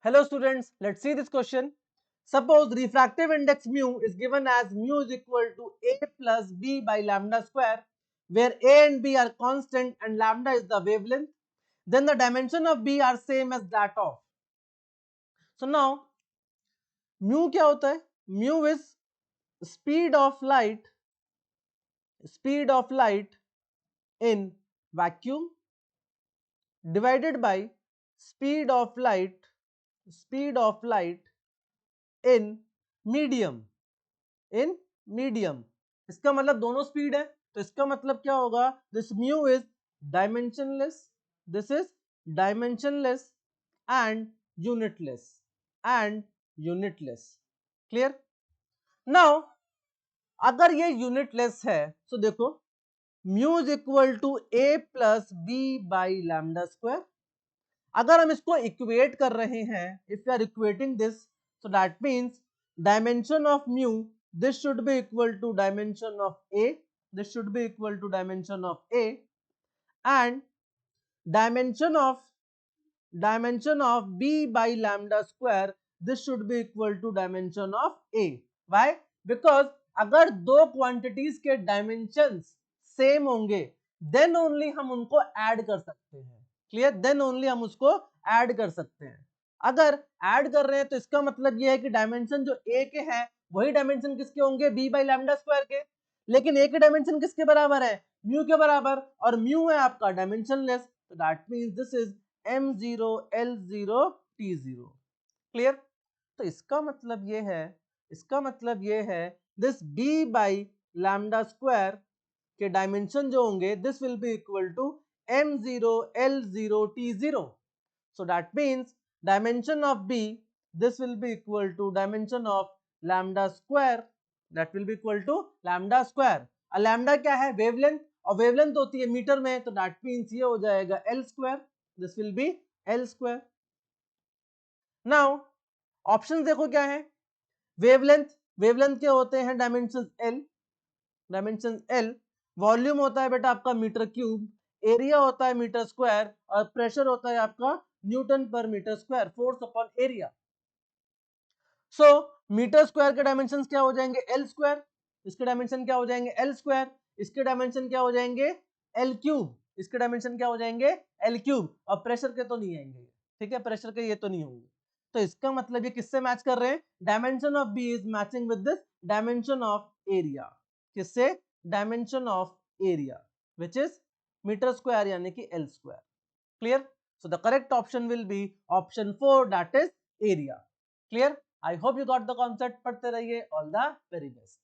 Hello students, let's see this question. Suppose refractive index mu is given as mu is equal to a plus b by lambda square, where a and b are constant and lambda is the wavelength. Then the dimension of b are same as that of. So now mu क्या होता है? Mu is speed of light in vacuum divided by speed of light in medium. इसका मतलब दोनों speed है, तो इसका मतलब क्या होगा? This mu is dimensionless, and unitless clear? Now अगर ये यूनिटलेस है तो देखो mu is equal to A plus B by lambda square. अगर हम इसको इक्वेट कर रहे हैं, if you are equating this, so that means dimension of mu, this should be equal to dimension of a, and dimension of b by lambda square, this should be equal to dimension of a. Why? Because अगर दो quantities के dimensions same होंगे then only हम उनको add कर सकते हैं. Clear? Then only हम उसको ऐड कर सकते हैं. अगर ऐड कर रहे हैं तो इसका मतलब ये है कि डायमेंशन जो ए के हैं वही डायमेंशन किसके होंगे? बी बाई लैम्डा स्क्वायर के. लेकिन ए के डायमेंशन किसके बराबर है? म्यू के बराबर, और म्यू है आपका डायमेंशनलेस, तो that means this is m0 l0 t0. क्लियर? तो इसका मतलब ये है this b by lambda square के डायमेंशन जो होंगे this will be equal to m0 l0 t0. So that means dimension of b, this will be equal to dimension of lambda square, that will be equal to lambda square. और lambda क्या है? Wavelength, और wavelength होती है metre में, तो that means ये हो जाएगा l square, this will be l square. Now option देखो क्या है? वेवलेंथ के होते हैं डायमेंशन l, वॉल्यूम होता है बेटा आपका मीटर क्यूब, एरिया होता है मीटर स्क्वायर, और प्रेशर होता है आपका newton per metre square, force upon area. So metre square के डायमेंशन क्या हो जाएंगे? L square. इसके डायमेंशन क्या हो जाएंगे? L square. इसके डायमेंशन क्या हो जाएंगे? L cube. इसके डायमेंशन क्या हो जाएंगे? L cube. और प्रेशर के तो नहीं आएंगे, ठीक है, प्रेशर के ये तो नहीं होंगे. तो इसका मतलब ये किससे मैच कर रहे हैं? Dimension of B is matching with this dimension of area. किससे? Dimension of area which is metre square यानी कि L square. Clear? So the correct option will be option 4, that is area. Clear? I hope you got the concept. पढ़ते रहिए. All the very best.